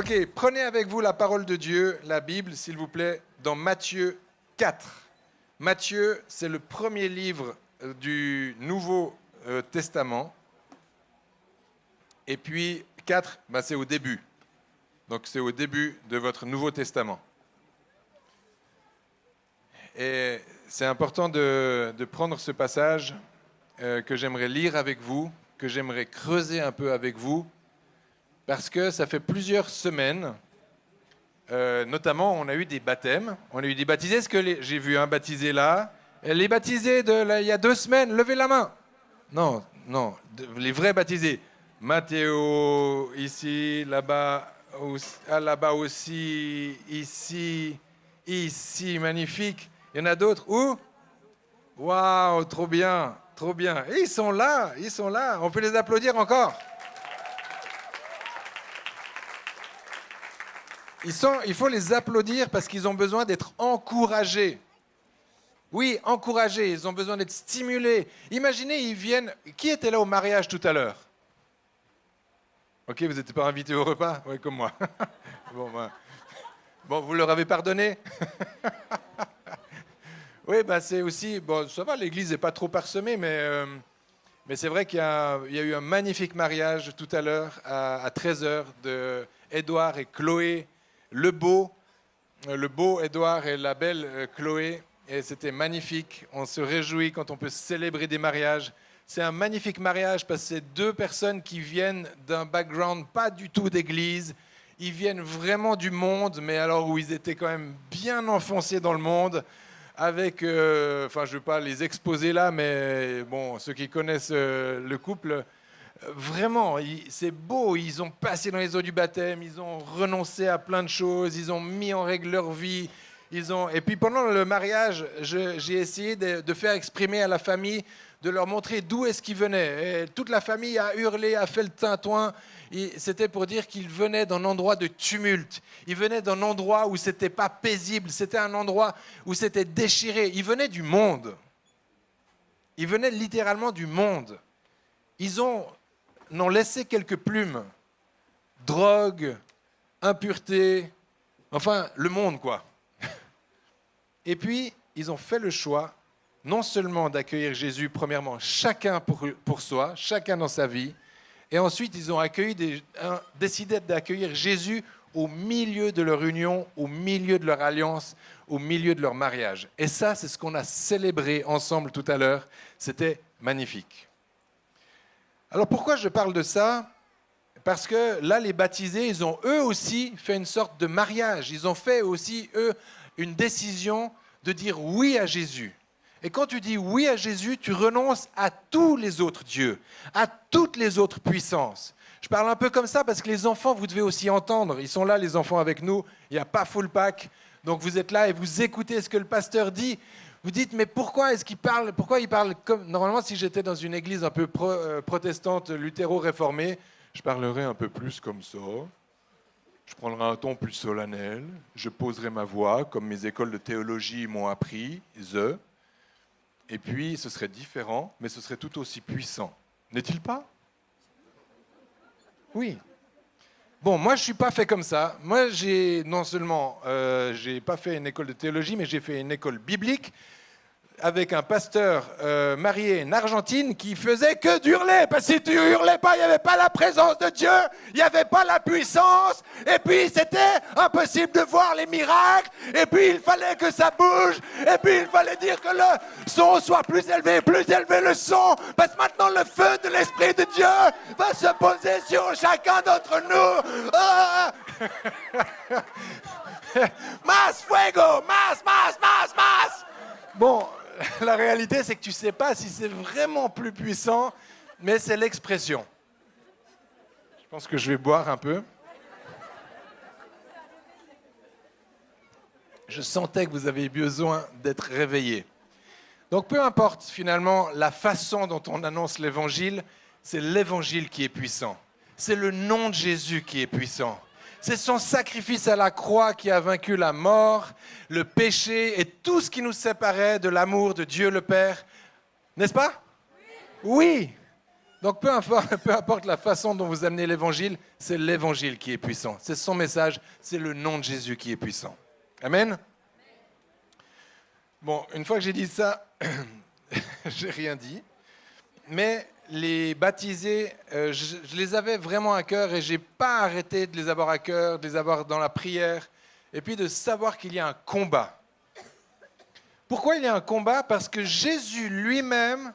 Ok, prenez avec vous la parole de Dieu, la Bible, s'il vous plaît, dans Matthieu 4. Matthieu, c'est le premier livre du Nouveau Testament. Et puis 4, c'est au début. Donc c'est au début de votre Nouveau Testament. Et c'est important de prendre ce passage que j'aimerais lire avec vous, que j'aimerais creuser un peu avec vous, parce que ça fait plusieurs semaines, notamment on a eu des baptêmes, on a eu des baptisés. Est-ce que j'ai vu un baptisé là? Les baptisés il y a 2 semaines, levez la main. Non, les vrais baptisés. Mathéo, ici, là-bas aussi, ici, magnifique. Il y en a d'autres. Où? Waouh, trop bien, trop bien. Et ils sont là. On peut les applaudir encore. Il faut les applaudir parce qu'ils ont besoin d'être encouragés. Oui, encouragés, ils ont besoin d'être stimulés. Imaginez, ils viennent... Qui était là au mariage tout à l'heure? Ok, vous n'étiez pas invité au repas? Oui, comme moi. Bon, vous leur avez pardonné? Oui, c'est aussi... Bon, ça va, l'église n'est pas trop parsemée, mais c'est vrai qu'il y a eu un magnifique mariage tout à l'heure, à 13h, de Édouard et Chloé le beau Édouard et la belle Chloé. Et c'était magnifique. On se réjouit quand on peut célébrer des mariages. C'est un magnifique mariage parce que c'est 2 personnes qui viennent d'un background pas du tout d'église. Ils viennent vraiment du monde, mais alors où ils étaient quand même bien enfoncés dans le monde. Avec, je ne vais pas les exposer là, mais bon, ceux qui connaissent le couple, vraiment, c'est beau. Ils ont passé dans les eaux du baptême, ils ont renoncé à plein de choses, ils ont mis en règle leur vie. Et puis pendant le mariage, j'ai essayé de faire exprimer à la famille, de leur montrer d'où est-ce qu'ils venaient. Et toute la famille a hurlé, a fait le tintouin. C'était pour dire qu'ils venaient d'un endroit de tumulte. Ils venaient d'un endroit où c'était pas paisible. C'était un endroit où c'était déchiré. Ils venaient du monde. Ils venaient littéralement du monde. Ils ont laissé quelques plumes. Drogue, impureté, enfin le monde quoi. Et puis, ils ont fait le choix, non seulement d'accueillir Jésus, premièrement, chacun pour soi, chacun dans sa vie, et ensuite, ils ont décidé d'accueillir Jésus au milieu de leur union, au milieu de leur alliance, au milieu de leur mariage. Et ça, c'est ce qu'on a célébré ensemble tout à l'heure. C'était magnifique. Alors, pourquoi je parle de ça ? Parce que là, les baptisés, ils ont eux aussi fait une sorte de mariage. Ils ont fait aussi, eux, une décision de dire oui à Jésus. Et quand tu dis oui à Jésus, tu renonces à tous les autres dieux, à toutes les autres puissances. Je parle un peu comme ça parce que les enfants, vous devez aussi entendre. Ils sont là, les enfants, avec nous. Il n'y a pas full pack. Donc vous êtes là et vous écoutez ce que le pasteur dit. Vous dites, mais pourquoi est-ce qu'il parle ? Pourquoi il parle comme... Normalement, si j'étais dans une église un peu protestante, luthéro-réformée, je parlerais un peu plus comme ça. Je prendrai un ton plus solennel, je poserai ma voix, comme mes écoles de théologie m'ont appris, et puis ce serait différent, mais ce serait tout aussi puissant. N'est-il pas ? Oui. Bon, moi je ne suis pas fait comme ça. Moi, non seulement, j'ai pas fait une école de théologie, mais j'ai fait une école biblique, avec un pasteur marié en Argentine qui faisait que d'hurler. Parce que si tu hurlais pas, il n'y avait pas la présence de Dieu, il n'y avait pas la puissance, et puis c'était impossible de voir les miracles, et puis il fallait que ça bouge, et puis il fallait dire que le son soit plus élevé le son, parce que maintenant le feu de l'Esprit de Dieu va se poser sur chacun d'entre nous. Ah! Más fuego, más. Bon, la réalité, c'est que tu ne sais pas si c'est vraiment plus puissant, mais c'est l'expression. Je pense que je vais boire un peu. Je sentais que vous avez besoin d'être réveillés. Donc, peu importe finalement la façon dont on annonce l'évangile, c'est l'évangile qui est puissant. C'est le nom de Jésus qui est puissant. C'est son sacrifice à la croix qui a vaincu la mort, le péché et tout ce qui nous séparait de l'amour de Dieu le Père. N'est-ce pas ? Oui. Donc peu importe la façon dont vous amenez l'évangile, c'est l'évangile qui est puissant. C'est son message, c'est le nom de Jésus qui est puissant. Amen. Bon, une fois que j'ai dit ça, j'ai rien dit. Mais les baptisés, je les avais vraiment à cœur et je n'ai pas arrêté de les avoir à cœur, de les avoir dans la prière, et puis de savoir qu'il y a un combat. Pourquoi il y a un combat? Parce que Jésus lui-même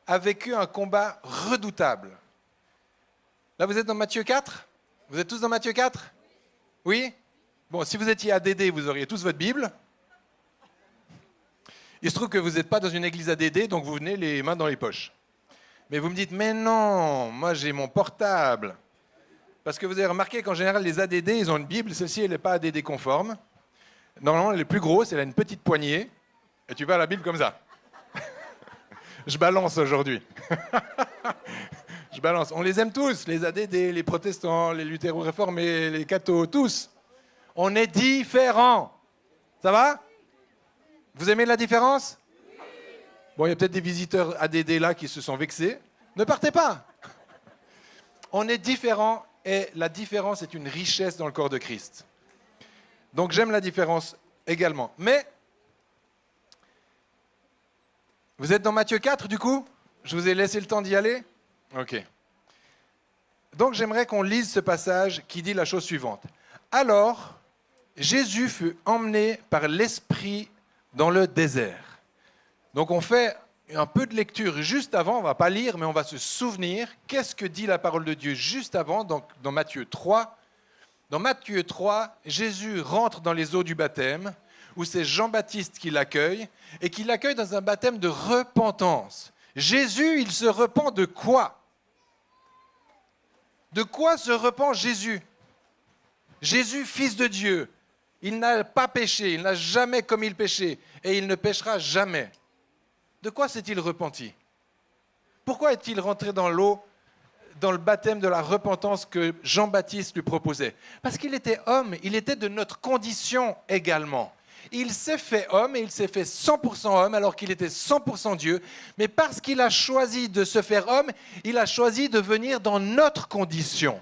a vécu un combat redoutable. Là, vous êtes dans Matthieu 4? Vous êtes tous dans Matthieu 4? Oui? Bon, si vous étiez ADD, vous auriez tous votre Bible. Il se trouve que vous n'êtes pas dans une église ADD, donc vous venez les mains dans les poches. Mais vous me dites, mais non, moi j'ai mon portable. Parce que vous avez remarqué qu'en général, les ADD, ils ont une Bible. Celle-ci, elle n'est pas ADD conforme. Normalement, elle est plus grosse, elle a une petite poignée. Et tu vas à la Bible comme ça. Je balance aujourd'hui. Je balance. On les aime tous, les ADD, les protestants, les luthéro-réformés, les cathos, tous. On est différents. Ça va? Vous aimez la différence? Bon, il y a peut-être des visiteurs ADD là qui se sont vexés. Ne partez pas. On est différents et la différence est une richesse dans le corps de Christ. Donc j'aime la différence également. Mais, vous êtes dans Matthieu 4 du coup? Je vous ai laissé le temps d'y aller? Ok. Donc j'aimerais qu'on lise ce passage qui dit la chose suivante. Alors, Jésus fut emmené par l'Esprit dans le désert. Donc on fait un peu de lecture juste avant, on ne va pas lire, mais on va se souvenir qu'est-ce que dit la parole de Dieu juste avant, donc dans Matthieu 3. Dans Matthieu 3, Jésus rentre dans les eaux du baptême, où c'est Jean-Baptiste qui l'accueille, et qui l'accueille dans un baptême de repentance. Jésus, il se repent de quoi? De quoi se repent Jésus? Jésus, fils de Dieu, il n'a pas péché, il n'a jamais commis le péché, et il ne péchera jamais. De quoi s'est-il repenti? Pourquoi est-il rentré dans l'eau, dans le baptême de la repentance que Jean-Baptiste lui proposait? Parce qu'il était homme, il était de notre condition également. Il s'est fait homme et il s'est fait 100% homme alors qu'il était 100% Dieu. Mais parce qu'il a choisi de se faire homme, il a choisi de venir dans notre condition.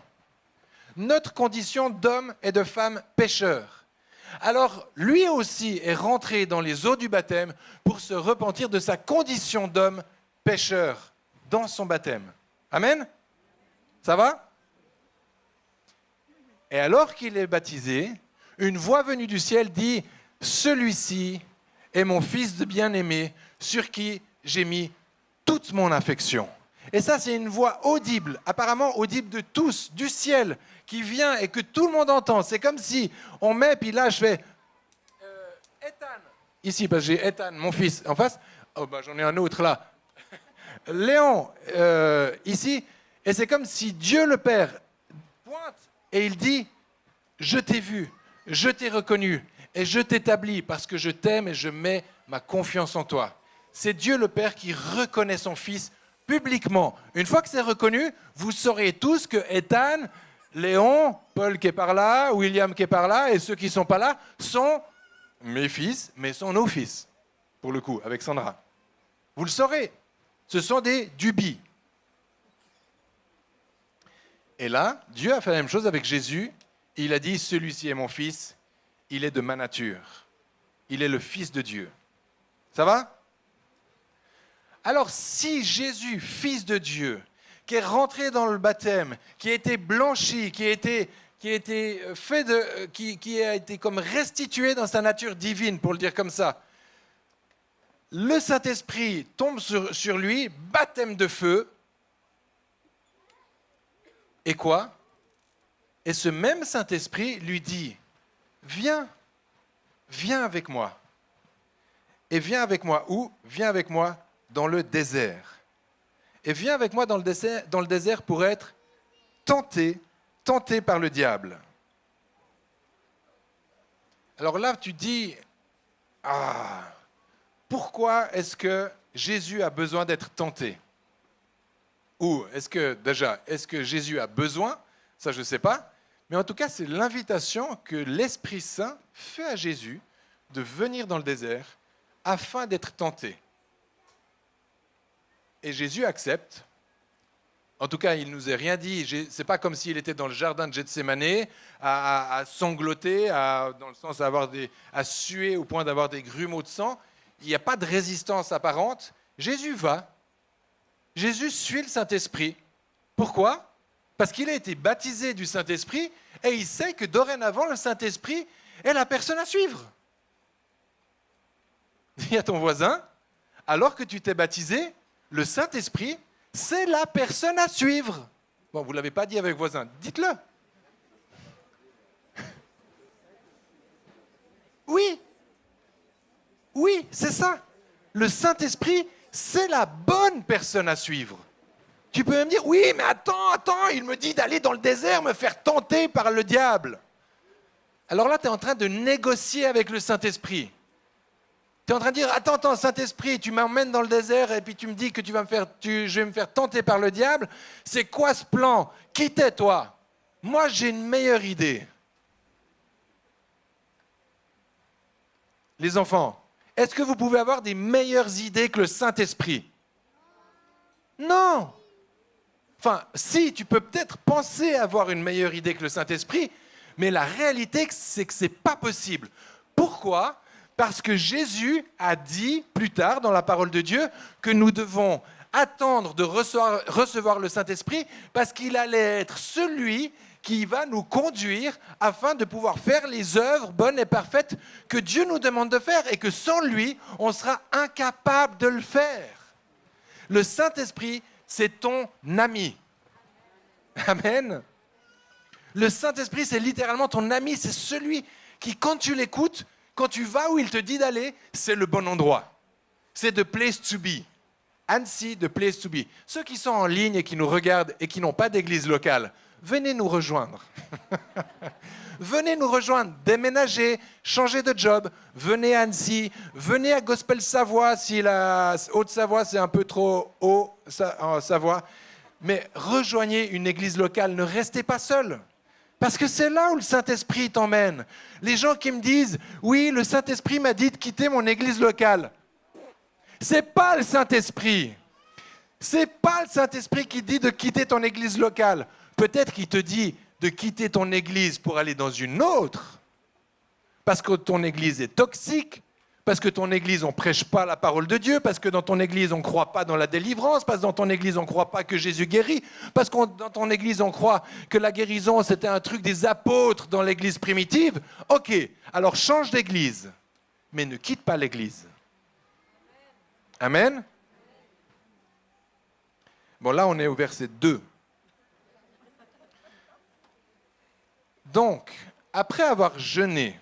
Notre condition d'homme et de femme pécheurs. Alors, lui aussi est rentré dans les eaux du baptême pour se repentir de sa condition d'homme pécheur dans son baptême. Amen? Ça va? Et alors qu'il est baptisé, une voix venue du ciel dit « Celui-ci est mon fils de bien-aimé, sur qui j'ai mis toute mon affection. » Et ça, c'est une voix audible, apparemment audible de tous, du ciel, qui vient et que tout le monde entend. C'est comme si on met, puis là, je fais Ethan. Ici, parce que j'ai Ethan, mon fils, en face. Oh, bah, j'en ai un autre là. Léon, ici. Et c'est comme si Dieu le Père pointe et il dit je t'ai vu, je t'ai reconnu et je t'établis parce que je t'aime et je mets ma confiance en toi. C'est Dieu le Père qui reconnaît son Fils publiquement. Une fois que c'est reconnu, vous saurez tous que Ethan, Léon, Paul qui est par là, William qui est par là, et ceux qui ne sont pas là, sont mes fils, mais sont nos fils, pour le coup, avec Sandra. Vous le saurez. Ce sont des dubis. Et là, Dieu a fait la même chose avec Jésus. Il a dit, celui-ci est mon fils, il est de ma nature. Il est le fils de Dieu. Ça va? Alors, si Jésus, fils de Dieu, qui est rentré dans le baptême, qui a été blanchi, qui a été comme restitué dans sa nature divine, pour le dire comme ça, le Saint-Esprit tombe sur lui, baptême de feu, et quoi? Et ce même Saint-Esprit lui dit, viens avec moi. Et viens avec moi où? Viens avec moi dans le désert. Et viens avec moi dans le désert pour être tenté par le diable. Alors là, tu dis, pourquoi est-ce que Jésus a besoin d'être tenté? Ou est-ce que Jésus a besoin? Ça, je ne sais pas. Mais en tout cas, c'est l'invitation que l'Esprit Saint fait à Jésus de venir dans le désert afin d'être tenté. Et Jésus accepte En tout cas, il nous a rien dit. C'est pas comme s'il était dans le jardin de Gethsémanée à sangloter, dans le sens à suer au point d'avoir des grumeaux de sang. Il n'y a pas de résistance apparente. Jésus va. Jésus suit le Saint-Esprit. Pourquoi ? Parce qu'il a été baptisé du Saint-Esprit et il sait que dorénavant, le Saint-Esprit est la personne à suivre. Dis à ton voisin, alors que tu t'es baptisé, le Saint-Esprit, c'est la personne à suivre. Bon, vous ne l'avez pas dit avec voisin, dites-le. Oui, oui, c'est ça. Le Saint-Esprit, c'est la bonne personne à suivre. Tu peux même dire, oui, mais attends, il me dit d'aller dans le désert me faire tenter par le diable. Alors là, tu es en train de négocier avec le Saint-Esprit. Tu es en train de dire, attends, Saint-Esprit, tu m'emmènes dans le désert et puis tu me dis que je vais me faire tenter par le diable. C'est quoi ce plan ? Qui t'es, toi ? Moi, j'ai une meilleure idée. Les enfants, est-ce que vous pouvez avoir des meilleures idées que le Saint-Esprit ? Non. Enfin, si, tu peux peut-être penser avoir une meilleure idée que le Saint-Esprit, mais la réalité, c'est que ce n'est pas possible. Pourquoi ? Parce que Jésus a dit plus tard dans la parole de Dieu que nous devons attendre de recevoir le Saint-Esprit parce qu'il allait être celui qui va nous conduire afin de pouvoir faire les œuvres bonnes et parfaites que Dieu nous demande de faire et que sans lui, on sera incapable de le faire. Le Saint-Esprit, c'est ton ami. Amen. Le Saint-Esprit, c'est littéralement ton ami. C'est celui qui, quand tu l'écoutes, quand tu vas où il te dit d'aller, c'est le bon endroit. C'est the place to be. Annecy, the place to be. Ceux qui sont en ligne et qui nous regardent et qui n'ont pas d'église locale, venez nous rejoindre. Venez nous rejoindre, déménager, changer de job. Venez à Annecy, venez à Gospel Savoie si la Haute-Savoie c'est un peu trop haut en Savoie. Mais rejoignez une église locale, ne restez pas seul. Parce que c'est là où le Saint-Esprit t'emmène. Les gens qui me disent « Oui, le Saint-Esprit m'a dit de quitter mon église locale. » C'est pas le Saint-Esprit. C'est pas le Saint-Esprit qui dit de quitter ton église locale. Peut-être qu'il te dit de quitter ton église pour aller dans une autre. Parce que ton église est toxique. Parce que ton église, on ne prêche pas la parole de Dieu, parce que dans ton église, on ne croit pas dans la délivrance, parce que dans ton église, on ne croit pas que Jésus guérit, parce que dans ton église, on croit que la guérison, c'était un truc des apôtres dans l'église primitive. Ok, alors change d'église, mais ne quitte pas l'église. Amen. Bon, là, on est au verset 2. Donc, après avoir jeûné,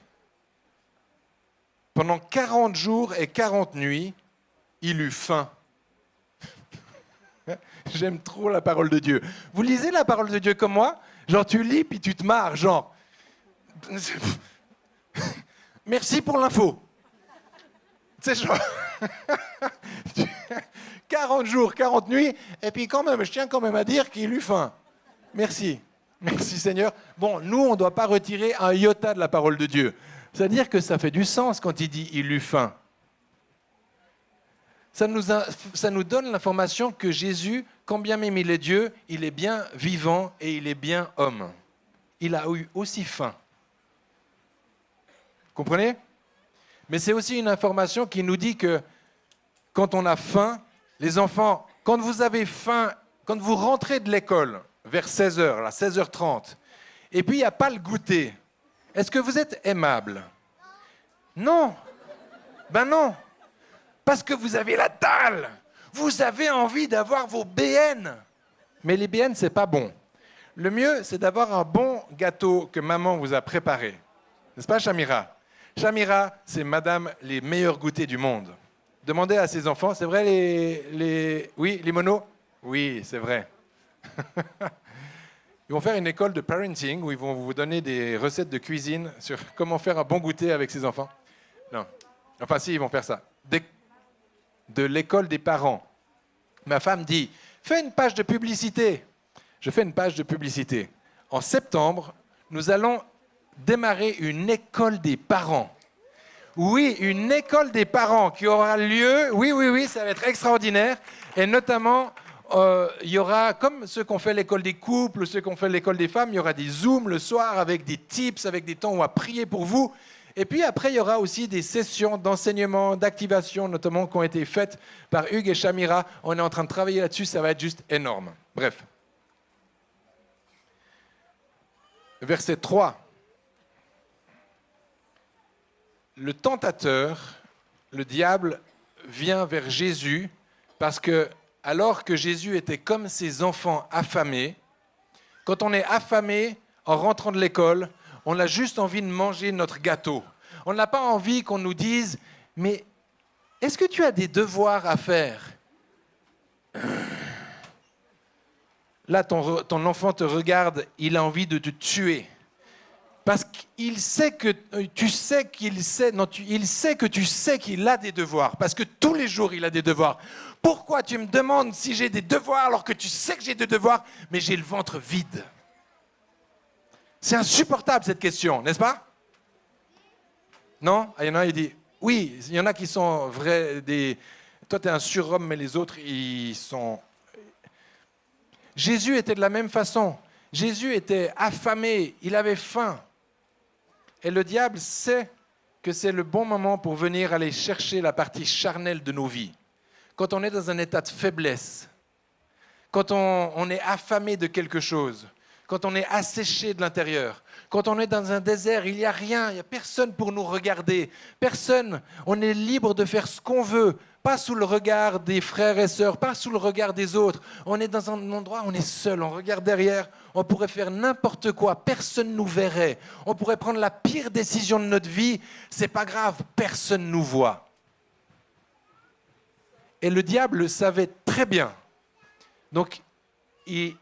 pendant 40 jours et 40 nuits, il eut faim. J'aime trop la parole de Dieu. Vous lisez la parole de Dieu comme moi ? Genre, tu lis puis tu te marres, genre. Merci pour l'info. Tu sais, genre. 40 jours, 40 nuits, et puis quand même, je tiens quand même à dire qu'il eut faim. Merci. Merci Seigneur. Bon, nous, on ne doit pas retirer un iota de la parole de Dieu. C'est-à-dire que ça fait du sens quand il dit « il eut faim ». Ça nous donne l'information que Jésus, quand bien même il est Dieu, il est bien vivant et il est bien homme. Il a eu aussi faim. Vous comprenez ? Mais c'est aussi une information qui nous dit que quand on a faim, les enfants, quand vous avez faim, quand vous rentrez de l'école vers 16h, là, 16h30, et puis il n'y a pas le goûter, est-ce que vous êtes aimable ? Non. Ben non. Parce que vous avez la dalle. Vous avez envie d'avoir vos BN. Mais les BN, c'est pas bon. Le mieux, c'est d'avoir un bon gâteau que maman vous a préparé. N'est-ce pas, Chamira ? Chamira, c'est madame les meilleurs goûters du monde. Demandez à ses enfants, c'est vrai Oui, les monos ? Oui, c'est vrai. Ils vont faire une école de parenting où ils vont vous donner des recettes de cuisine sur comment faire un bon goûter avec ses enfants. Non. Enfin, si, ils vont faire ça. De l'école des parents. Ma femme dit, fais une page de publicité. Je fais une page de publicité. En septembre, nous allons démarrer une école des parents. Oui, une école des parents qui aura lieu. Oui, ça va être extraordinaire. Et notamment, il y aura, comme ceux qu'on fait l'école des couples, ceux qu'on fait l'école des femmes, il y aura des Zooms le soir avec des tips, avec des temps où on va prier pour vous. Et puis après, il y aura aussi des sessions d'enseignement, d'activation, notamment, qui ont été faites par Hugues et Shamira. On est en train de travailler là-dessus, ça va être juste énorme. Bref. Verset 3. Le tentateur, le diable, vient vers Jésus parce que, alors que Jésus était comme ses enfants affamés, quand on est affamé en rentrant de l'école, on a juste envie de manger notre gâteau. On n'a pas envie qu'on nous dise « Mais est-ce que tu as des devoirs à faire ?» Là, ton enfant te regarde, il a envie de te tuer. Parce qu'il sait que tu sais qu'il sait, non, il sait que tu sais qu'il a des devoirs, parce que tous les jours il a des devoirs. Pourquoi tu me demandes si j'ai des devoirs alors que tu sais que j'ai des devoirs, mais j'ai le ventre vide? C'est insupportable cette question, n'est-ce pas? Non? Il y en a qui disent, oui, il y en a qui sont vrais, toi tu es un surhomme, mais les autres, ils sont... Jésus était de la même façon. Jésus était affamé, il avait faim. Et le diable sait que c'est le bon moment pour venir aller chercher la partie charnelle de nos vies. Quand on est dans un état de faiblesse, quand on est affamé de quelque chose, quand on est asséché de l'intérieur, quand on est dans un désert, il n'y a rien, il n'y a personne pour nous regarder, personne, on est libre de faire ce qu'on veut, pas sous le regard des frères et sœurs, pas sous le regard des autres. On est dans un endroit où on est seul, on regarde derrière, on pourrait faire n'importe quoi, personne ne nous verrait. On pourrait prendre la pire décision de notre vie, c'est pas grave, personne ne nous voit. Et le diable le savait très bien. Donc, il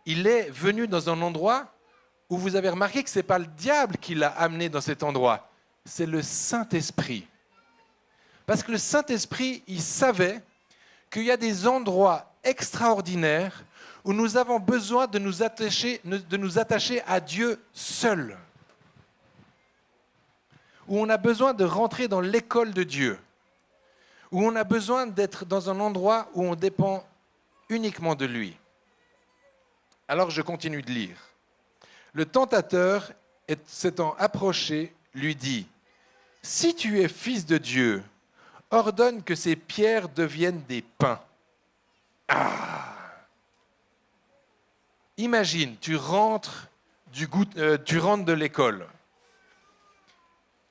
est venu dans un endroit où vous avez remarqué que ce n'est pas le diable qui l'a amené dans cet endroit, c'est le Saint-Esprit. Parce que le Saint-Esprit, il savait qu'il y a des endroits extraordinaires où nous avons besoin de nous attacher à Dieu seul. Où on a besoin de rentrer dans l'école de Dieu. Où on a besoin d'être dans un endroit où on dépend uniquement de lui. Alors je continue de lire. Le tentateur, s'étant approché, lui dit « Si tu es fils de Dieu, ordonne que ces pierres deviennent des pains. » Ah! Imagine, tu rentres de l'école.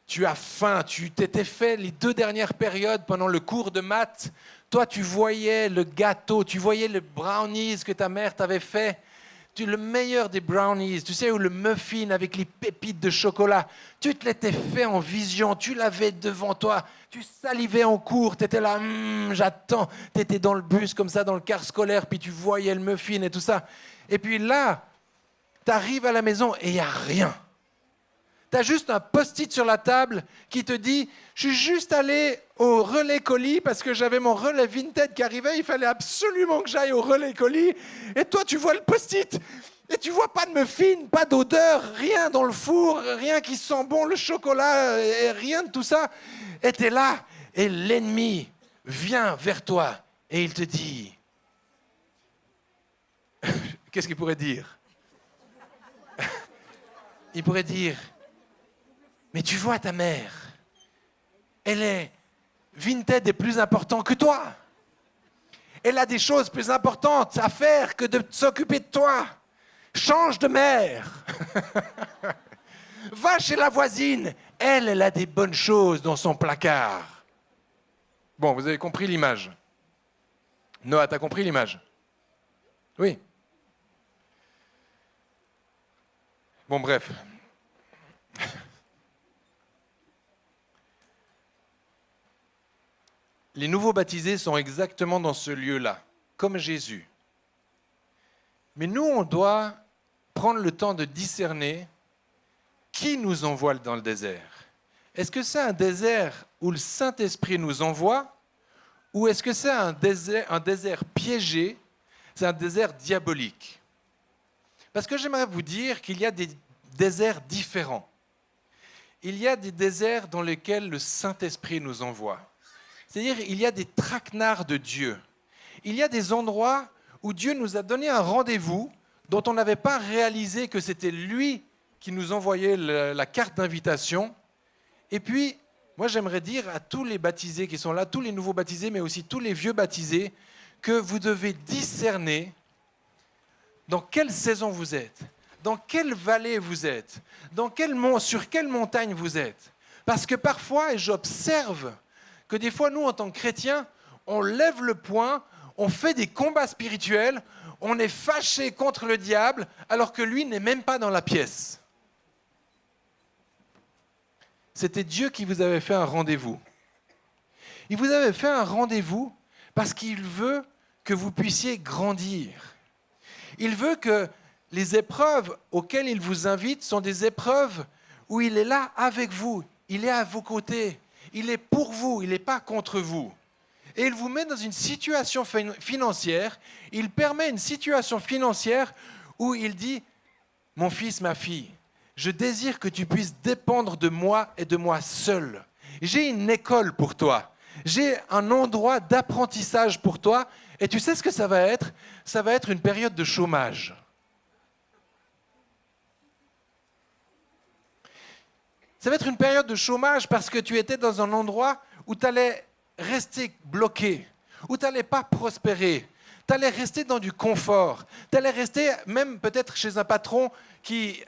Tu as faim, tu t'étais fait les 2 dernières périodes pendant le cours de maths. Toi, tu voyais le gâteau, tu voyais le brownies que ta mère t'avait fait. Le meilleur des brownies, tu sais, ou le muffin avec les pépites de chocolat. Tu te l'étais fait en vision, tu l'avais devant toi, tu salivais en cours, tu étais là, j'attends. Tu étais dans le bus comme ça, dans le car scolaire, puis tu voyais le muffin et tout ça. Et puis là, tu arrives à la maison et il n'y a rien. Tu as juste un post-it sur la table qui te dit « Je suis juste allé au relais colis parce que j'avais mon relais Vinted qui arrivait, il fallait absolument que j'aille au relais colis. » Et toi, tu vois le post-it et tu vois pas de muffin, pas d'odeur, rien dans le four, rien qui sent bon, le chocolat, et rien de tout ça. Et tu es là et l'ennemi vient vers toi et il te dit « Qu'est-ce qu'il pourrait dire ?» Il pourrait dire « Mais tu vois ta mère, elle est Vinted est plus important que toi. Elle a des choses plus importantes à faire que de s'occuper de toi. Change de mère. Va chez la voisine. Elle a des bonnes choses dans son placard. » Bon, vous avez compris l'image. Noah, t'as compris l'image? Oui. Bon, bref. Les nouveaux baptisés sont exactement dans ce lieu-là, comme Jésus. Mais nous, on doit prendre le temps de discerner qui nous envoie dans le désert. Est-ce que c'est un désert où le Saint-Esprit nous envoie, ou est-ce que c'est un désert piégé, c'est un désert diabolique? Parce que j'aimerais vous dire qu'il y a des déserts différents. Il y a des déserts dans lesquels le Saint-Esprit nous envoie. C'est-à-dire, il y a des traquenards de Dieu. Il y a des endroits où Dieu nous a donné un rendez-vous dont on n'avait pas réalisé que c'était lui qui nous envoyait la carte d'invitation. Et puis, moi j'aimerais dire à tous les baptisés qui sont là, tous les nouveaux baptisés, mais aussi tous les vieux baptisés, que vous devez discerner dans quelle saison vous êtes, dans quelle vallée vous êtes, sur quelle montagne vous êtes. Parce que parfois, et j'observe que des fois, nous, en tant que chrétiens, on lève le poing, on fait des combats spirituels, on est fâché contre le diable, alors que lui n'est même pas dans la pièce. C'était Dieu qui vous avait fait un rendez-vous. Il vous avait fait un rendez-vous parce qu'il veut que vous puissiez grandir. Il veut que les épreuves auxquelles il vous invite sont des épreuves où il est là avec vous, il est à vos côtés, il est pour vous, il n'est pas contre vous. Et il vous met dans une situation financière, il permet une situation financière où il dit « Mon fils, ma fille, je désire que tu puisses dépendre de moi et de moi seul. J'ai une école pour toi, j'ai un endroit d'apprentissage pour toi, et tu sais ce que ça va être ? Ça va être une période de chômage. » Ça va être une période de chômage parce que tu étais dans un endroit où tu allais rester bloqué, où tu n'allais pas prospérer, tu allais rester dans du confort, tu allais rester même peut-être chez un patron qui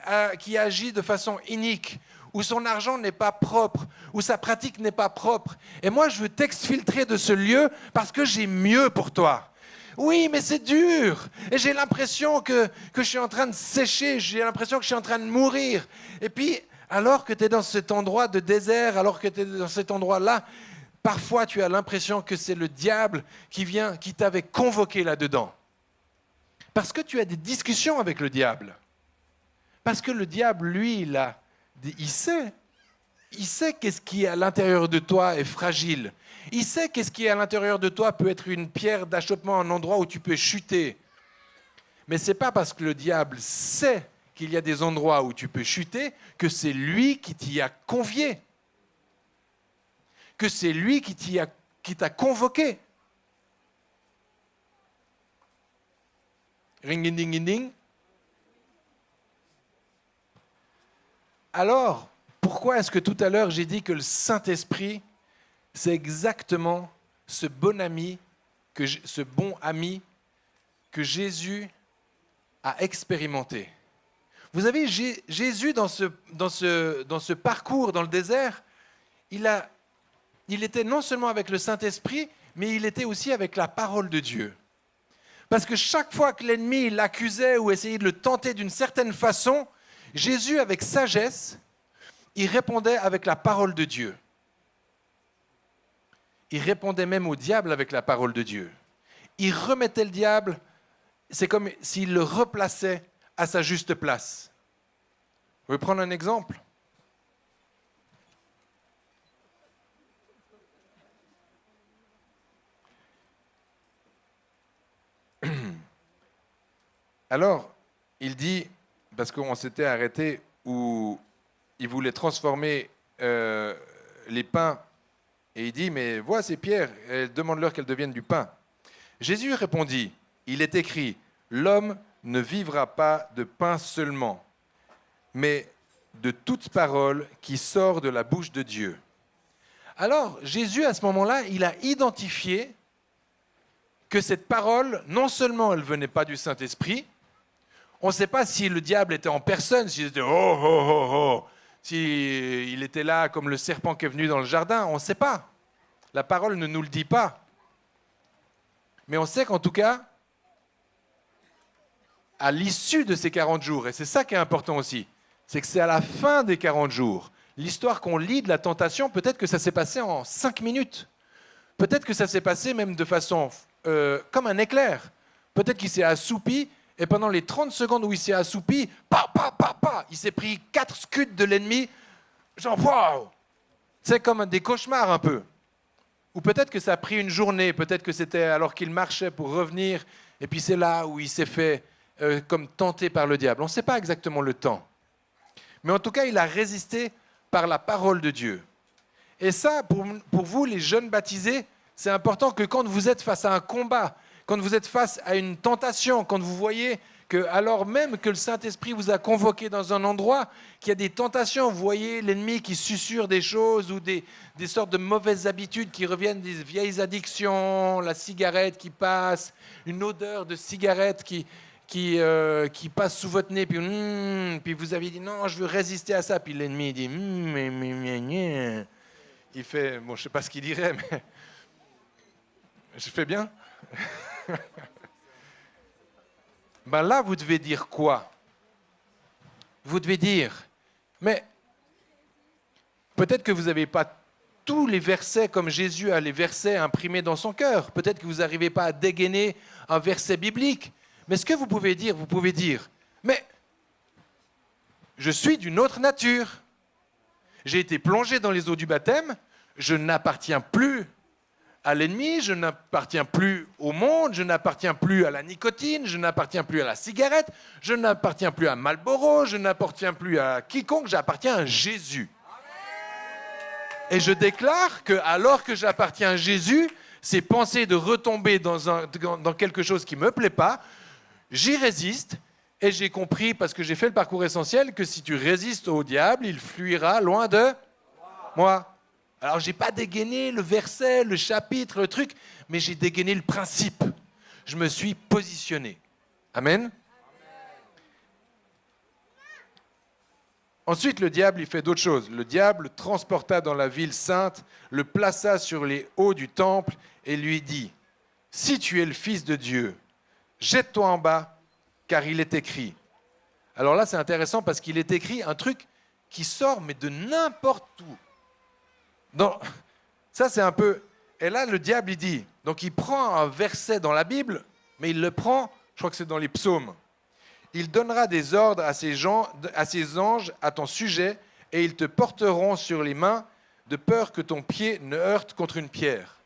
agit de façon inique, où son argent n'est pas propre, où sa pratique n'est pas propre. Et moi, je veux t'exfiltrer de ce lieu parce que j'ai mieux pour toi. Oui, mais c'est dur. Et j'ai l'impression que je suis en train de sécher, j'ai l'impression que je suis en train de mourir. Et puis, alors que tu es dans cet endroit de désert, alors que tu es dans cet endroit-là, parfois tu as l'impression que c'est le diable qui t'avait convoqué là-dedans. Parce que tu as des discussions avec le diable. Parce que le diable, lui, il sait qu'est-ce qui est à l'intérieur de toi est fragile. Il sait qu'est-ce qui est à l'intérieur de toi peut être une pierre d'achoppement, un endroit où tu peux chuter. Mais ce n'est pas parce que le diable sait qu'il y a des endroits où tu peux chuter que c'est lui qui t'y a convié. Que c'est lui qui t'a convoqué. Ring ding ding ding. Alors, pourquoi est-ce que tout à l'heure j'ai dit que le Saint-Esprit, c'est exactement ce bon ami que Jésus a expérimenté? Vous avez Jésus dans ce parcours dans le désert, il était non seulement avec le Saint-Esprit, mais il était aussi avec la parole de Dieu. Parce que chaque fois que l'ennemi l'accusait ou essayait de le tenter d'une certaine façon, Jésus, avec sagesse, il répondait avec la parole de Dieu. Il répondait même au diable avec la parole de Dieu. Il remettait le diable, c'est comme s'il le replaçait à sa juste place. Vous voulez prendre un exemple ? Alors, il dit, parce qu'on s'était arrêté où il voulait transformer les pains, et il dit, mais vois ces pierres, demande-leur qu'elles deviennent du pain. Jésus répondit, il est écrit, l'homme ne vivra pas de pain seulement, mais de toute parole qui sort de la bouche de Dieu. Alors, Jésus, à ce moment-là, il a identifié que cette parole, non seulement elle ne venait pas du Saint-Esprit, on ne sait pas si le diable était en personne, s'il était « oh, oh, oh, oh », s'il était là comme le serpent qui est venu dans le jardin, on ne sait pas. La parole ne nous le dit pas. Mais on sait qu'en tout cas, à l'issue de ces 40 jours, et c'est ça qui est important aussi, c'est que c'est à la fin des 40 jours, l'histoire qu'on lit de la tentation, peut-être que ça s'est passé en 5 minutes. Peut-être que ça s'est passé même de façon comme un éclair. Peut-être qu'il s'est assoupi, et pendant les 30 secondes où il s'est assoupi, il s'est pris 4 scuds de l'ennemi. Genre, waouh! C'est comme des cauchemars un peu. Ou peut-être que ça a pris une journée, peut-être que c'était alors qu'il marchait pour revenir, et puis c'est là où il s'est fait comme tenté par le diable. On ne sait pas exactement le temps. Mais en tout cas, il a résisté par la parole de Dieu. Et ça, pour vous, les jeunes baptisés, c'est important que quand vous êtes face à un combat, quand vous êtes face à une tentation, quand vous voyez que, alors même que le Saint-Esprit vous a convoqué dans un endroit, qu'il y a des tentations, vous voyez l'ennemi qui susurre des choses ou des sortes de mauvaises habitudes qui reviennent, des vieilles addictions, la cigarette qui passe, une odeur de cigarette qui passe sous votre nez, puis vous avez dit non, je veux résister à ça, puis l'ennemi dit il fait, bon, je ne sais pas ce qu'il dirait, mais je fais bien. Ben là, vous devez dire quoi? Vous devez dire, mais peut-être que vous n'avez pas tous les versets comme Jésus a les versets imprimés dans son cœur. Peut-être que vous n'arrivez pas à dégainer un verset biblique. Mais ce que vous pouvez dire, mais je suis d'une autre nature. J'ai été plongé dans les eaux du baptême, je n'appartiens plus à l'ennemi, je n'appartiens plus au monde, je n'appartiens plus à la nicotine, je n'appartiens plus à la cigarette, je n'appartiens plus à Marlboro, je n'appartiens plus à quiconque, j'appartiens à Jésus. Et je déclare que, alors que j'appartiens à Jésus, ces pensées de retomber dans quelque chose qui ne me plaît pas, j'y résiste. Et j'ai compris, parce que j'ai fait le parcours essentiel, que si tu résistes au diable, il fuira loin de moi. Alors, je n'ai pas dégainé le verset, le chapitre, le truc, mais j'ai dégainé le principe. Je me suis positionné. Amen. Ensuite, le diable, il fait d'autres choses. Le diable le transporta dans la ville sainte, le plaça sur les hauts du temple et lui dit, « Si tu es le Fils de Dieu, jette-toi en bas, car il est écrit. » Alors là, c'est intéressant parce qu'il est écrit un truc qui sort, mais de n'importe où. Ça, c'est un peu... Et là, le diable, il dit... Donc, il prend un verset dans la Bible, mais il le prend, je crois que c'est dans les psaumes. Il donnera des ordres à ses anges à ton sujet, et ils te porteront sur les mains, de peur que ton pied ne heurte contre une pierre.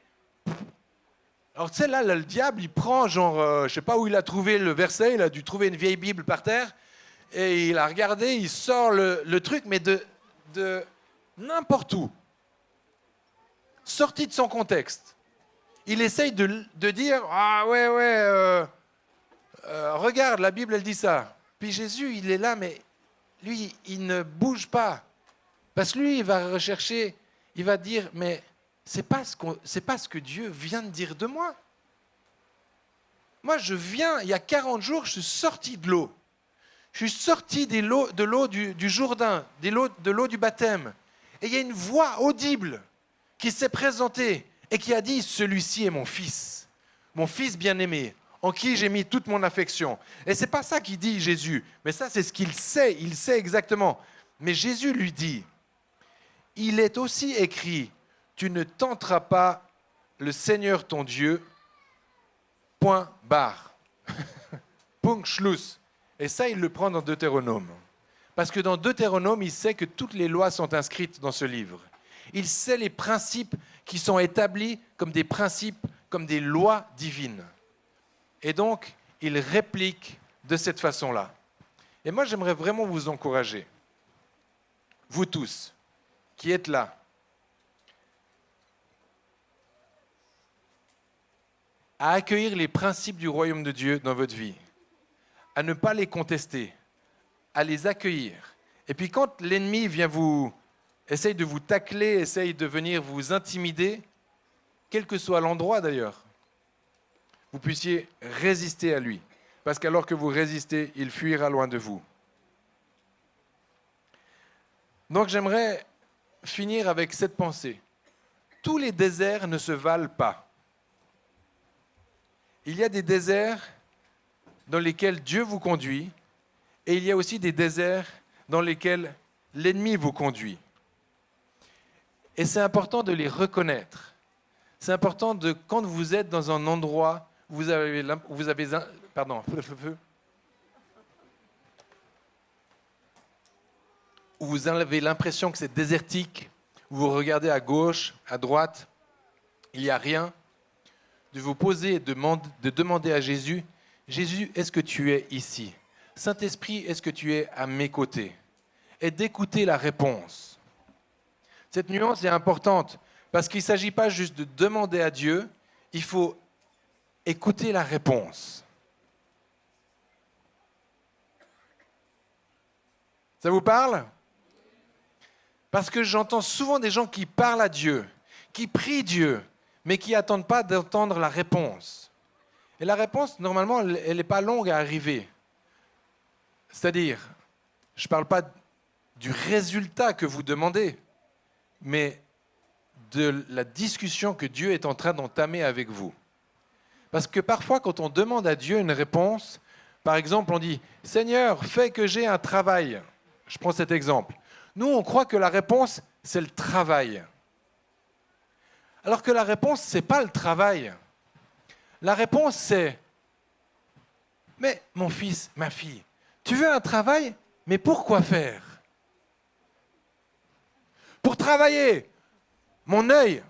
Alors, tu sais, là, le diable, il prend, genre, je ne sais pas où il a trouvé le verset, il a dû trouver une vieille Bible par terre, et il a regardé, il sort le truc, mais de n'importe où. Sorti de son contexte. Il essaye de dire « Ah ouais, regarde, la Bible, elle dit ça. » Puis Jésus, il est là, mais lui, il ne bouge pas. Parce que lui, il va rechercher, il va dire « Mais c'est pas ce que Dieu vient de dire de moi. Moi, je viens, il y a 40 jours, je suis sorti de l'eau. Je suis sorti de l'eau du Jourdain, de l'eau du baptême. Et il y a une voix audible qui s'est présenté et qui a dit « Celui-ci est mon fils bien-aimé, en qui j'ai mis toute mon affection. » Et ce n'est pas ça qu'il dit Jésus, mais ça c'est ce qu'il sait, il sait exactement. Mais Jésus lui dit « Il est aussi écrit, tu ne tenteras pas le Seigneur ton Dieu, point barre. » Punkt, Schluss. Et ça, il le prend dans Deutéronome. Parce que dans Deutéronome, il sait que toutes les lois sont inscrites dans ce livre. Il sait les principes qui sont établis comme des principes, comme des lois divines. Et donc, il réplique de cette façon-là. Et moi, j'aimerais vraiment vous encourager, vous tous, qui êtes là, à accueillir les principes du royaume de Dieu dans votre vie, à ne pas les contester, à les accueillir. Et puis quand l'ennemi vient essaye de vous tacler, essaye de venir vous intimider, quel que soit l'endroit d'ailleurs, vous puissiez résister à lui. Parce qu'alors que vous résistez, il fuira loin de vous. Donc j'aimerais finir avec cette pensée. Tous les déserts ne se valent pas. Il y a des déserts dans lesquels Dieu vous conduit, et il y a aussi des déserts dans lesquels l'ennemi vous conduit. Et c'est important de les reconnaître. C'est important quand vous êtes dans un endroit où vous avez l'impression que c'est désertique, où vous regardez à gauche, à droite, il n'y a rien, de vous poser et de demander à Jésus, « Jésus, est-ce que tu es ici? Saint-Esprit, est-ce que tu es à mes côtés ?» Et d'écouter la réponse. Cette nuance est importante parce qu'il ne s'agit pas juste de demander à Dieu, il faut écoutez la réponse. Ça vous parle? Parce que j'entends souvent des gens qui parlent à Dieu, qui prient Dieu, mais qui n'attendent pas d'entendre la réponse. Et la réponse, normalement, elle n'est pas longue à arriver. C'est-à-dire, je ne parle pas du résultat que vous demandez, mais de la discussion que Dieu est en train d'entamer avec vous. Parce que parfois, quand on demande à Dieu une réponse, par exemple, on dit « Seigneur, fais que j'ai un travail ». Je prends cet exemple. Nous, on croit que la réponse, c'est le travail. Alors que la réponse, ce n'est pas le travail. La réponse, c'est « Mais mon fils, ma fille, tu veux un travail, mais pourquoi faire? Pour travailler, mon œil.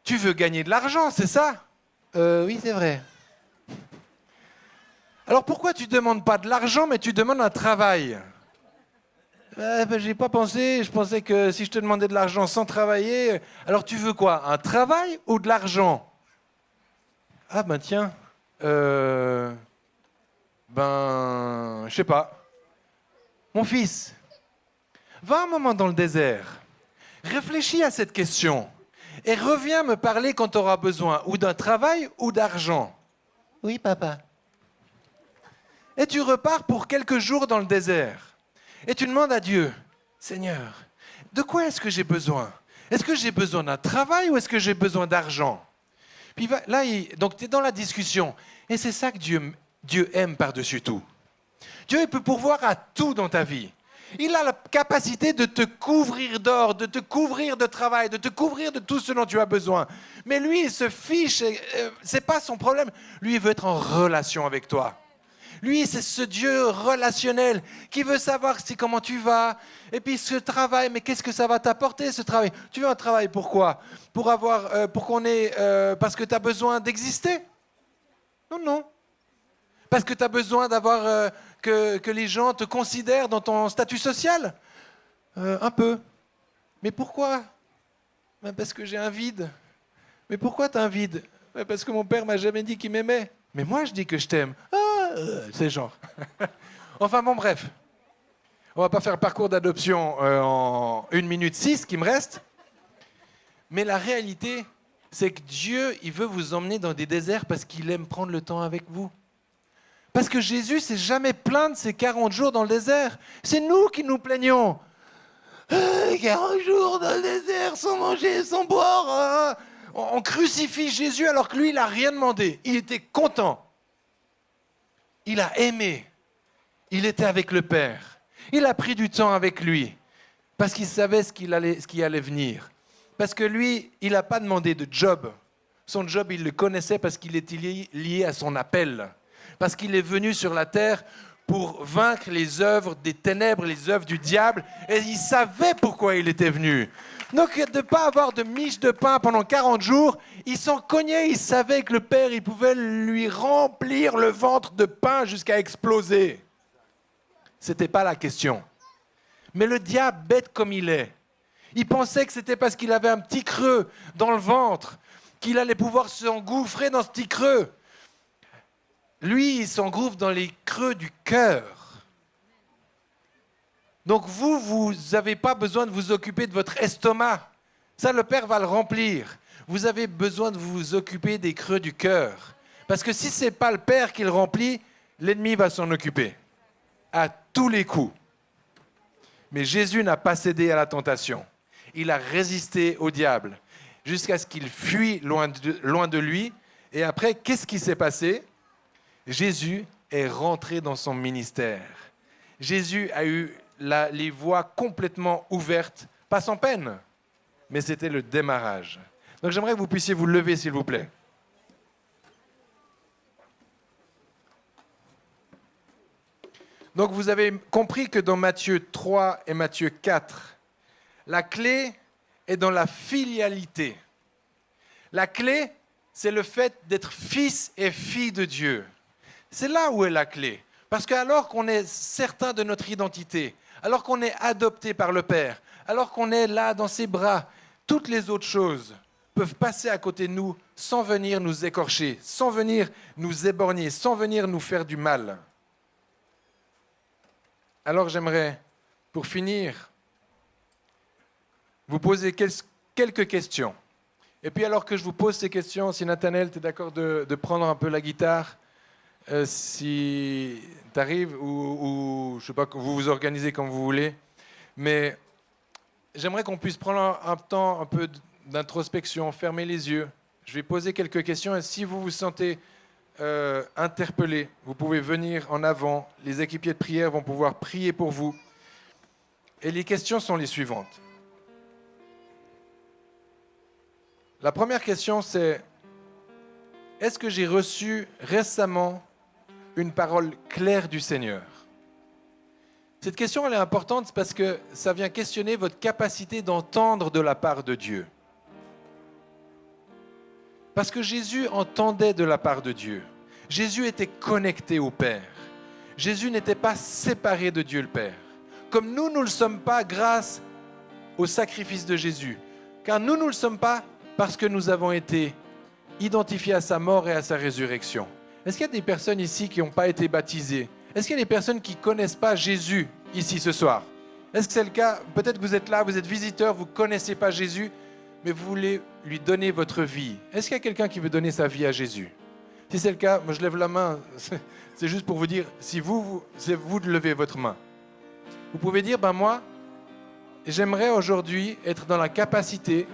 Tu veux gagner de l'argent, c'est ça? Oui, c'est vrai. Alors pourquoi tu ne demandes pas de l'argent, mais tu demandes un travail? J'ai pas pensé, je pensais que si je te demandais de l'argent sans travailler, alors tu veux quoi? Un travail ou de l'argent? Ah ben tiens, je sais pas. Mon fils, va un moment dans le désert, réfléchis à cette question et reviens me parler quand tu auras besoin ou d'un travail ou d'argent. Oui, papa. Et tu repars pour quelques jours dans le désert. Et tu demandes à Dieu, Seigneur, de quoi est-ce que j'ai besoin? Est-ce que j'ai besoin d'un travail ou est-ce que j'ai besoin d'argent? Puis là, donc tu es dans la discussion. Et c'est ça que Dieu aime par-dessus tout. Dieu il peut pourvoir à tout dans ta vie. Il a la capacité de te couvrir d'or, de te couvrir de travail, de te couvrir de tout ce dont tu as besoin. Mais lui, il se fiche, c'est pas son problème. Lui, il veut être en relation avec toi. Lui, c'est ce Dieu relationnel qui veut savoir comment tu vas. Et puis ce travail, mais qu'est-ce que ça va t'apporter ce travail? Tu veux un travail pourquoi? Parce que tu as besoin d'exister? Non, non. Parce que tu as besoin d'avoir que les gens te considèrent dans ton statut social? Un peu. Mais pourquoi? Parce que j'ai un vide. Mais pourquoi tu as un vide? Parce que mon père m'a jamais dit qu'il m'aimait. Mais moi, je dis que je t'aime. C'est genre. Enfin bon, bref. On va pas faire le parcours d'adoption en 1 minute 6 qui me reste. Mais la réalité, c'est que Dieu, il veut vous emmener dans des déserts parce qu'il aime prendre le temps avec vous. Parce que Jésus s'est jamais plaint de ces 40 jours dans le désert. C'est nous qui nous plaignons. 40 jours dans le désert, sans manger, sans boire. On crucifie Jésus alors que lui, il n'a rien demandé. Il était content. Il a aimé. Il était avec le Père. Il a pris du temps avec lui. Parce qu'il savait ce qui allait venir. Parce que lui, il n'a pas demandé de job. Son job, il le connaissait parce qu'il était lié à son appel. Parce qu'il est venu sur la terre pour vaincre les œuvres des ténèbres, les œuvres du diable. Et il savait pourquoi il était venu. Donc de ne pas avoir de miche de pain pendant 40 jours, il s'en cognait, il savait que le Père, il pouvait lui remplir le ventre de pain jusqu'à exploser. Ce n'était pas la question. Mais le diable, bête comme il est, il pensait que c'était parce qu'il avait un petit creux dans le ventre qu'il allait pouvoir s'engouffrer dans ce petit creux. Lui, il s'engouffre dans les creux du cœur. Donc vous n'avez pas besoin de vous occuper de votre estomac. Ça, le Père va le remplir. Vous avez besoin de vous occuper des creux du cœur. Parce que si ce n'est pas le Père qui le remplit, l'ennemi va s'en occuper. À tous les coups. Mais Jésus n'a pas cédé à la tentation. Il a résisté au diable jusqu'à ce qu'il fuit loin de lui. Et après, qu'est-ce qui s'est passé? Jésus est rentré dans son ministère. Jésus a eu les voies complètement ouvertes, pas sans peine, mais c'était le démarrage. Donc j'aimerais que vous puissiez vous lever, s'il vous plaît. Donc vous avez compris que dans Matthieu 3 et Matthieu 4, la clé est dans la filialité. La clé, c'est le fait d'être fils et fille de Dieu. C'est là où est la clé. Parce qu'alors qu'on est certain de notre identité, alors qu'on est adopté par le Père, alors qu'on est là dans ses bras, toutes les autres choses peuvent passer à côté de nous sans venir nous écorcher, sans venir nous éborgner, sans venir nous faire du mal. Alors j'aimerais, pour finir, vous poser quelques questions. Et puis alors que je vous pose ces questions, si Nathanaël, tu es d'accord de prendre un peu la guitare, si tu arrives, ou je ne sais pas, vous vous organisez comme vous voulez, mais j'aimerais qu'on puisse prendre un temps un peu d'introspection, fermer les yeux. Je vais poser quelques questions et si vous vous sentez interpellé, vous pouvez venir en avant. Les équipiers de prière vont pouvoir prier pour vous. Et les questions sont les suivantes. La première question, c'est: est-ce que j'ai reçu récemment une parole claire du Seigneur? Cette question, elle est importante parce que ça vient questionner votre capacité d'entendre de la part de Dieu. Parce que Jésus entendait de la part de Dieu. Jésus était connecté au Père. Jésus n'était pas séparé de Dieu le Père. Comme nous, nous ne le sommes pas grâce au sacrifice de Jésus. Car nous ne le sommes pas parce que nous avons été identifiés à sa mort et à sa résurrection. Est-ce qu'il y a des personnes ici qui n'ont pas été baptisées? Est-ce qu'il y a des personnes qui ne connaissent pas Jésus ici ce soir? Est-ce que c'est le cas? Peut-être que vous êtes là, vous êtes visiteur, vous ne connaissez pas Jésus, mais vous voulez lui donner votre vie. Est-ce qu'il y a quelqu'un qui veut donner sa vie à Jésus? Si c'est le cas, moi je lève la main. C'est juste pour vous dire, si c'est vous de lever votre main. Vous pouvez dire, moi, j'aimerais aujourd'hui être dans la capacité,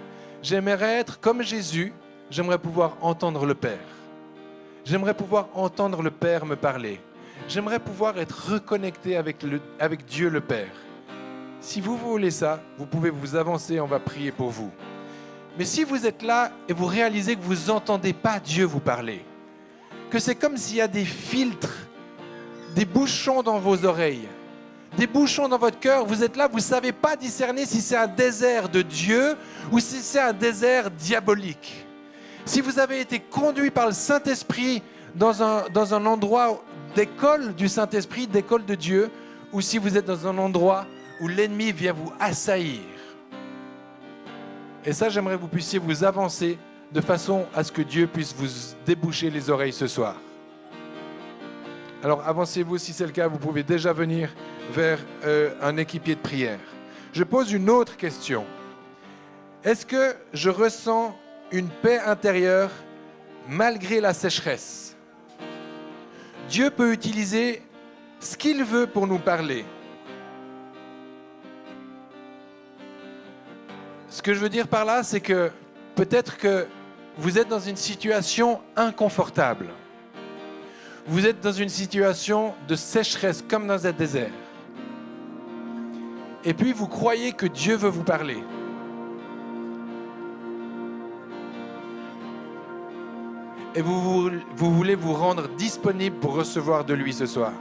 j'aimerais être comme Jésus, j'aimerais pouvoir entendre le Père. J'aimerais pouvoir entendre le Père me parler. J'aimerais pouvoir être reconnecté avec Dieu le Père. Si vous voulez ça, vous pouvez vous avancer, on va prier pour vous. Mais si vous êtes là et vous réalisez que vous n'entendez pas Dieu vous parler, que c'est comme s'il y a des filtres, des bouchons dans vos oreilles, des bouchons dans votre cœur, vous êtes là, vous ne savez pas discerner si c'est un désert de Dieu ou si c'est un désert diabolique. Si vous avez été conduit par le Saint-Esprit dans un endroit d'école du Saint-Esprit, d'école de Dieu, ou si vous êtes dans un endroit où l'ennemi vient vous assaillir. Et ça, j'aimerais que vous puissiez vous avancer de façon à ce que Dieu puisse vous déboucher les oreilles ce soir. Alors avancez-vous, si c'est le cas, vous pouvez déjà venir vers un équipier de prière. Je pose une autre question. Est-ce que je ressens une paix intérieure malgré la sécheresse? Dieu peut utiliser ce qu'il veut pour nous parler. Ce que je veux dire par là, c'est que peut-être que vous êtes dans une situation inconfortable. Vous êtes dans une situation de sécheresse comme dans un désert. Et puis vous croyez que Dieu veut vous parler. Et vous voulez vous rendre disponible pour recevoir de lui ce soir.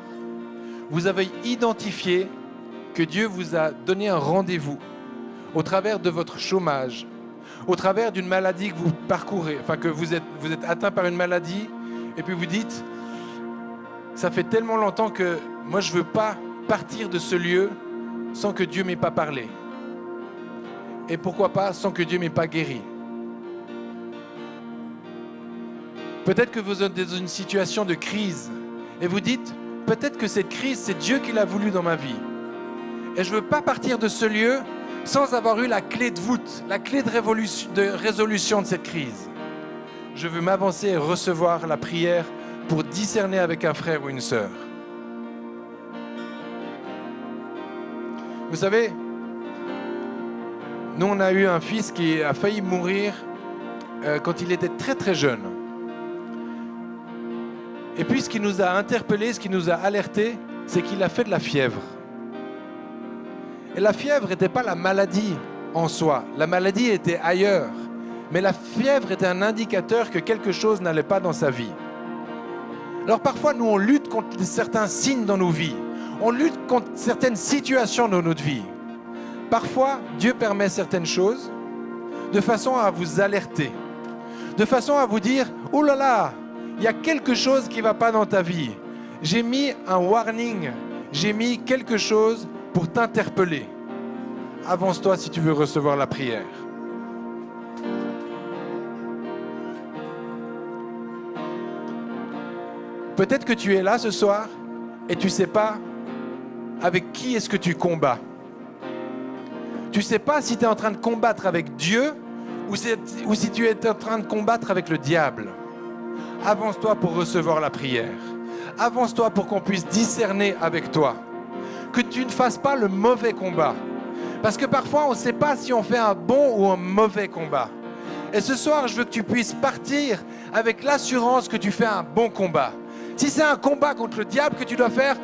Vous avez identifié que Dieu vous a donné un rendez-vous au travers de votre chômage, au travers d'une maladie que vous parcourez, enfin que vous êtes atteint par une maladie, et puis vous dites, ça fait tellement longtemps que moi je ne veux pas partir de ce lieu sans que Dieu ne m'ait pas parlé. Et pourquoi pas sans que Dieu ne m'ait pas guéri. Peut-être que vous êtes dans une situation de crise et vous dites, peut-être que cette crise, c'est Dieu qui l'a voulu dans ma vie. Et je ne veux pas partir de ce lieu sans avoir eu la clé de voûte, la clé de résolution de cette crise. Je veux m'avancer et recevoir la prière pour discerner avec un frère ou une sœur. Vous savez, nous on a eu un fils qui a failli mourir quand il était très très jeune. Et puis ce qui nous a interpellés, ce qui nous a alertés, c'est qu'il a fait de la fièvre. Et la fièvre n'était pas la maladie en soi. La maladie était ailleurs. Mais la fièvre était un indicateur que quelque chose n'allait pas dans sa vie. Alors parfois, nous, on lutte contre certains signes dans nos vies. On lutte contre certaines situations dans notre vie. Parfois, Dieu permet certaines choses de façon à vous alerter. De façon à vous dire, oh là là, il y a quelque chose qui ne va pas dans ta vie. J'ai mis un warning. J'ai mis quelque chose pour t'interpeller. Avance-toi si tu veux recevoir la prière. Peut-être que tu es là ce soir et tu ne sais pas avec qui est-ce que tu combats. Tu ne sais pas si tu es en train de combattre avec Dieu ou si tu es en train de combattre avec le diable. Avance-toi pour recevoir la prière. Avance-toi pour qu'on puisse discerner avec toi. Que tu ne fasses pas le mauvais combat. Parce que parfois, on ne sait pas si on fait un bon ou un mauvais combat. Et ce soir, je veux que tu puisses partir avec l'assurance que tu fais un bon combat. Si c'est un combat contre le diable que tu dois faire,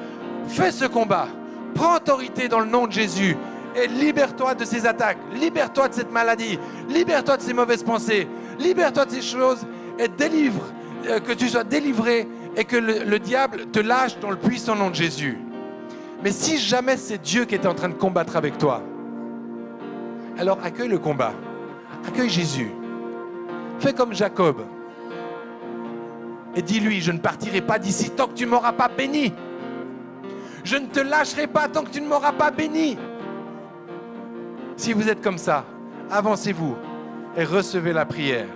fais ce combat. Prends autorité dans le nom de Jésus et libère-toi de ces attaques. Libère-toi de cette maladie. Libère-toi de ces mauvaises pensées. Libère-toi de ces choses et délivre, que tu sois délivré et que le diable te lâche dans le puissant nom de Jésus. Mais si jamais c'est Dieu qui est en train de combattre avec toi, alors accueille le combat. Accueille Jésus. Fais comme Jacob. Et dis-lui, je ne partirai pas d'ici tant que tu ne m'auras pas béni. Je ne te lâcherai pas tant que tu ne m'auras pas béni. Si vous êtes comme ça, avancez-vous et recevez la prière.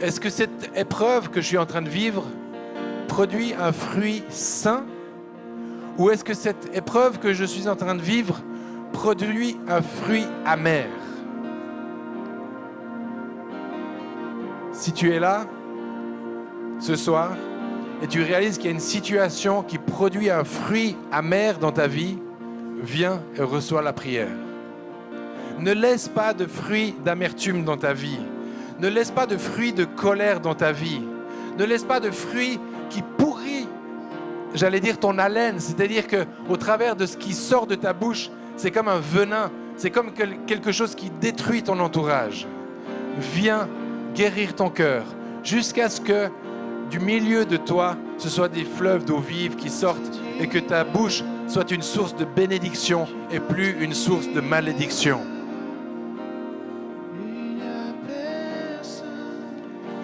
Est-ce que cette épreuve que je suis en train de vivre produit un fruit sain? Ou est-ce que cette épreuve que je suis en train de vivre produit un fruit amer? Si tu es là, ce soir, et tu réalises qu'il y a une situation qui produit un fruit amer dans ta vie, viens et reçois la prière. Ne laisse pas de fruits d'amertume dans ta vie. Ne laisse pas de fruits de colère dans ta vie. Ne laisse pas de fruits qui pourrit, j'allais dire, ton haleine. C'est-à-dire qu'au travers de ce qui sort de ta bouche, c'est comme un venin. C'est comme quelque chose qui détruit ton entourage. Viens guérir ton cœur jusqu'à ce que du milieu de toi, ce soit des fleuves d'eau vive qui sortent et que ta bouche soit une source de bénédiction et plus une source de malédiction.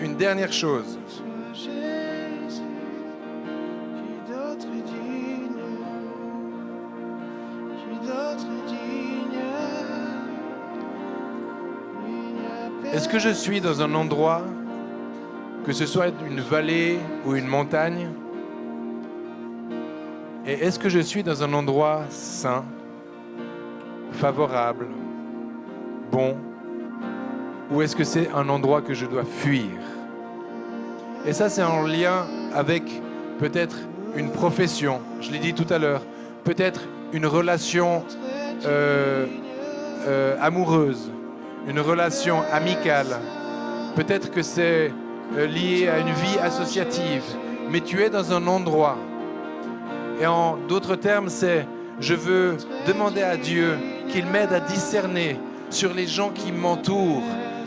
Une dernière chose. Est-ce que je suis dans un endroit, que ce soit une vallée ou une montagne, et est-ce que je suis dans un endroit sain, favorable, bon, ou est-ce que c'est un endroit que je dois fuir? Et ça, c'est en lien avec peut-être une profession, je l'ai dit tout à l'heure, peut-être une relation amoureuse, une relation amicale, peut-être que c'est lié à une vie associative, mais tu es dans un endroit. Et en d'autres termes, c'est je veux demander à Dieu qu'il m'aide à discerner sur les gens qui m'entourent.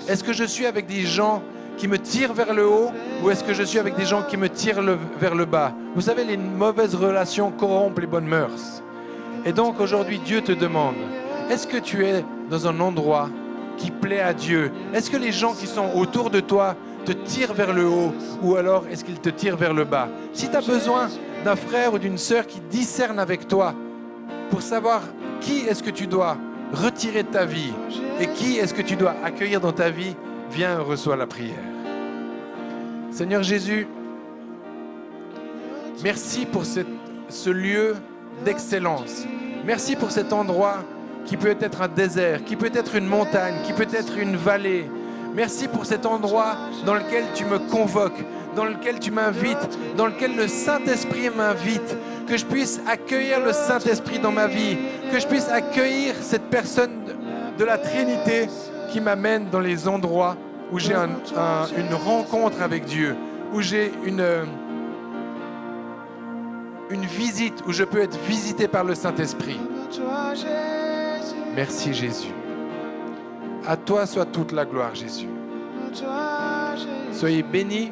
Est-ce que je suis avec des gens qui me tirent vers le haut ou est-ce que je suis avec des gens qui me tirent vers le bas? Vous savez, les mauvaises relations corrompent les bonnes mœurs. Et donc aujourd'hui, Dieu te demande, est-ce que tu es dans un endroit qui plaît à Dieu? Est-ce que les gens qui sont autour de toi te tirent vers le haut ou alors est-ce qu'ils te tirent vers le bas? Si tu as besoin d'un frère ou d'une sœur qui discerne avec toi pour savoir qui est-ce que tu dois retirer de ta vie et qui est-ce que tu dois accueillir dans ta vie, viens et reçois la prière. Seigneur Jésus, merci pour ce lieu d'excellence. Merci pour cet endroit qui peut être un désert, qui peut être une montagne, qui peut être une vallée. Merci pour cet endroit dans lequel tu me convoques, dans lequel tu m'invites, dans lequel le Saint-Esprit m'invite, que je puisse accueillir le Saint-Esprit dans ma vie, que je puisse accueillir cette personne de la Trinité qui m'amène dans les endroits où j'ai une rencontre avec Dieu, où j'ai une visite, où je peux être visité par le Saint-Esprit. Merci Jésus. À toi soit toute la gloire, Jésus. Soyez bénis